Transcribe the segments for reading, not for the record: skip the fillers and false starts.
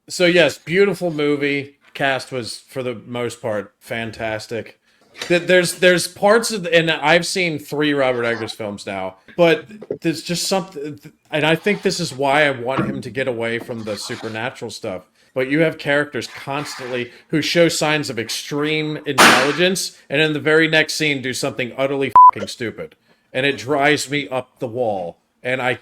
So yes, beautiful movie. Cast was for the most part fantastic. There's parts of and I've seen 3 Robert Eggers films now, but there's just something, and I think this is why I want him to get away from the supernatural stuff. But you have characters constantly who show signs of extreme intelligence, and in the very next scene do something utterly fucking stupid, and it drives me up the wall, and I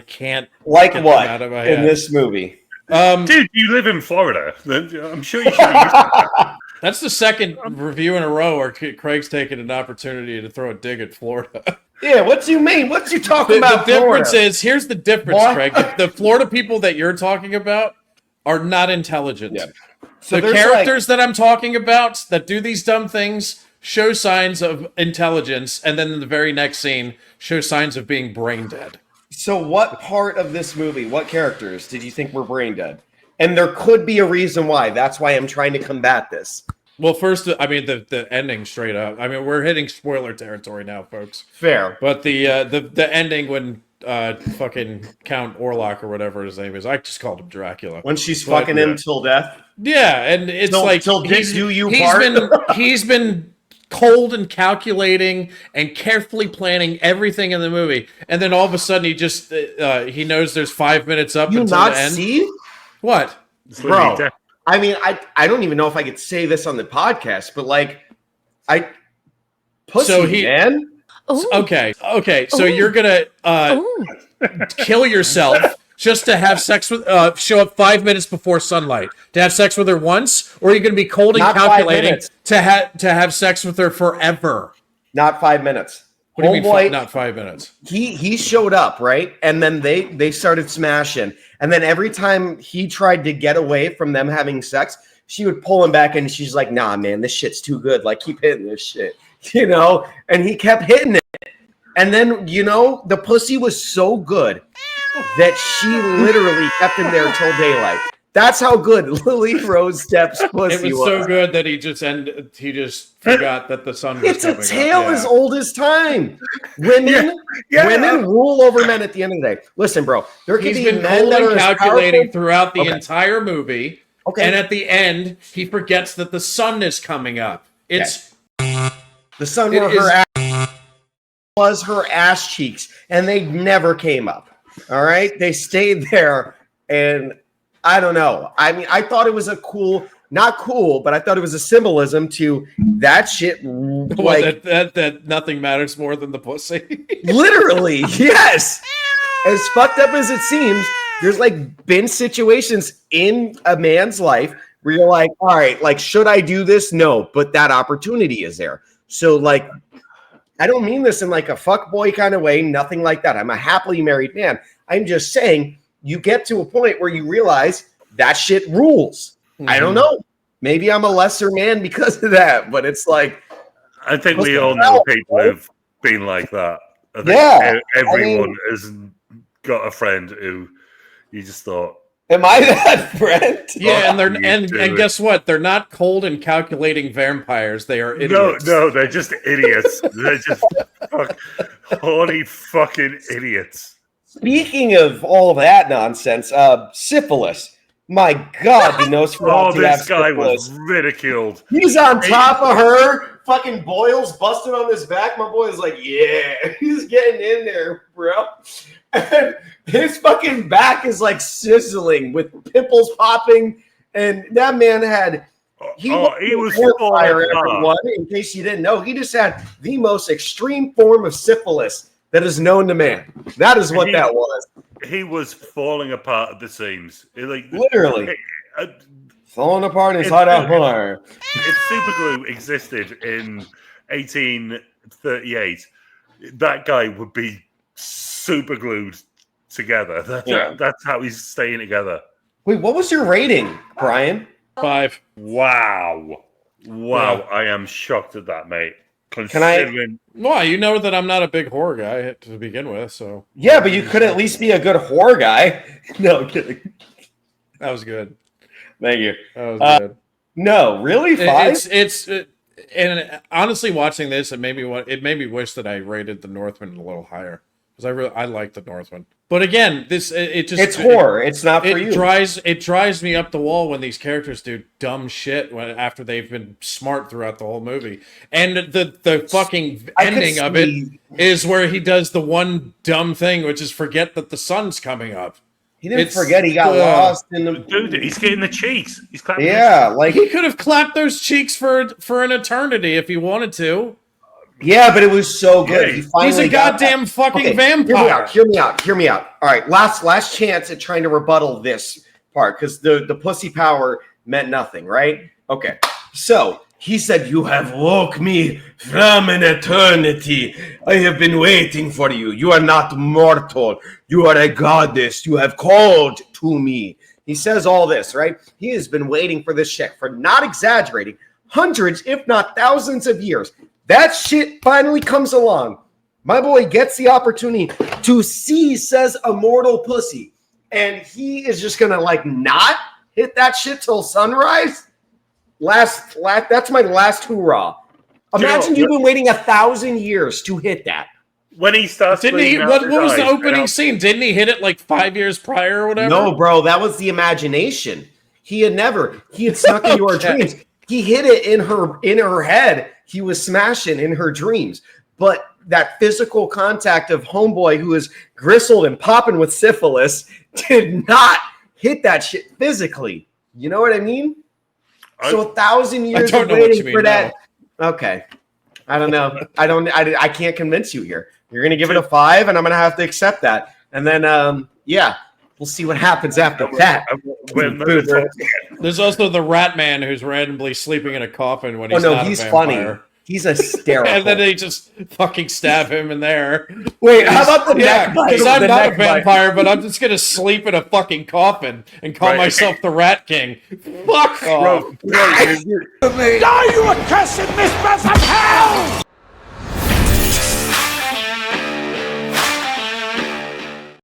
can't Like get what them out of my in head. this movie? Dude, you live in Florida. I'm sure you should be used to that. That's the second review in a row where Craig's taken an opportunity to throw a dig at Florida. Yeah, what do you mean? What you talking The about? difference Florida? is, here's the difference, What? Craig. The Florida people that you're talking about are not intelligent. Yeah. So The there's characters that I'm talking about that do these dumb things show signs of intelligence, and then in the very next scene show signs of being brain dead. So what part of this movie, what characters did you think were brain dead? And there could be a reason why. That's why I'm trying to combat this. Well, first, I mean the ending straight up. I mean, we're hitting spoiler territory now, folks. Fair. But the ending when fucking Count Orlok or whatever his name is, I just called him Dracula. When she's fucking him till death. Yeah, and it's Till dick do you part. He's been cold and calculating and carefully planning everything in the movie, and then all of a sudden he just he knows there's 5 minutes up You until not the end. see? What? Bro, I mean, I don't even know if I could say this on the podcast, but like, pussy, man. Ooh. Okay, so Ooh. you're gonna Ooh. kill yourself just to have sex with show up 5 minutes before sunlight to have sex with her once, or are you gonna be cold and Not 5 calculating minutes. to have sex with her forever? Not 5 minutes. What do you mean Homeboy, not 5 minutes? he showed up, right? And then they started smashing. And then every time he tried to get away from them having sex, she would pull him back and she's like, nah, man, this shit's too good. Like, keep hitting this shit, you know? And he kept hitting it. And then, you know, the pussy was so good that she literally kept him there till daylight. That's how good Lily-Rose Depp's pussy It was so good that he just forgot that the sun was It's a coming tale up. Yeah. as old as time. Women rule over men at the end of the day. Listen, bro, there can He's be been men cold that and are as calculating powerful- throughout the Okay. entire movie. Okay. And at the end, he forgets that the sun is coming up. It's The sun It were is- her ass was her ass cheeks, and they never came up. All right, they stayed there, and I don't know. I mean, I thought it was not cool, but I thought it was a symbolism to that shit. Like that nothing matters more than the pussy. literally, yes. As fucked up as it seems, there's like been situations in a man's life where you're like, all right, like, should I do this? No, but that opportunity is there. So, like, I don't mean this in like a fuckboy kind of way, nothing like that. I'm a happily married man. I'm just saying you get to a point where you realize that shit rules. I don't know. Maybe I'm a lesser man because of that, but it's like, I think What's we the all hell, know people bro? who've been like that. I think Yeah, everyone has got a friend who you just thought, am I that friend? Yeah, and you and do it. guess what? They're not cold and calculating vampires. They are no, idiots. they're just idiots. They're just horny fucking idiots. Speaking of all that nonsense, syphilis. My God, the Nosferatu Oh, this guy syphilis. was ridiculed. He's on top of her, fucking boils busting on his back. My boy is like, yeah, he's getting in there, bro. And his fucking back is like sizzling with pimples popping. And that man had, He was fire, falling everyone. In case you didn't know, he just had the most extreme form of syphilis that is known to man. That is what that was. He was falling apart at the seams. Literally. It, Falling apart is It's- hot out fire. if superglue existed in 1838, that guy would be superglued together. That's how he's staying together. Wait, what was your rating, Brian? 5. Wow. Yeah. I am shocked at that, mate. Can I- Considering Well, you know that I'm not a big horror guy to begin with, so Yeah, but you could at least be a good horror guy. No, I'm kidding. that was good. Thank you. That was good. No, really? 5? And honestly, watching this, it made me wish that I rated the Northman a little higher because I like the Northman. But again, it's horror. It's not for you. It drives me up the wall when these characters do dumb shit after they've been smart throughout the whole movie. And the fucking ending of it is where he does the one dumb thing, which is forget that the sun's coming up. He didn't forget. He got lost in the dude. He's getting the cheeks. He's clapping. Yeah, like he could have clapped those cheeks for an eternity if he wanted to. Yeah, but it was so good. Yeah, he's a goddamn fucking vampire. Hear me out. All right, last chance at trying to rebuttal this part because the pussy power meant nothing, right? Okay, so he said, "You have woke me from an eternity. I have been waiting for you. You are not mortal. You are a goddess. You have called to me." He says all this, right? He has been waiting for this shit for, not exaggerating, hundreds, if not thousands of years. That shit finally comes along. My boy gets the opportunity to see says immortal pussy. And he is just going to like not hit that shit till sunrise. That's my last hoorah. Imagine you've been waiting 1,000 years to hit that. When he starts, what was the opening scene? Didn't he hit it like 5 years prior or whatever? No, bro, that was the imagination. He had snuck into her dreams. He hit it in her head. He was smashing in her dreams. But that physical contact of homeboy who is gristled and popping with syphilis did not hit that shit physically. You know what I mean? So 1,000 years of waiting for that. No. Okay. I don't know. I can't convince you here. You're going to give it a 5, and I'm going to have to accept that. And then, we'll see what happens after that. There's also the Rat Man who's randomly sleeping in a coffin when he's not he's a vampire. Funny. He's hysterical. And then they just fucking stab him in there. Wait, how about the neck bite? Because I'm not a vampire, but I'm just going to sleep in a fucking coffin and call myself the Rat King. Fuck off. Die, you accursed mistress of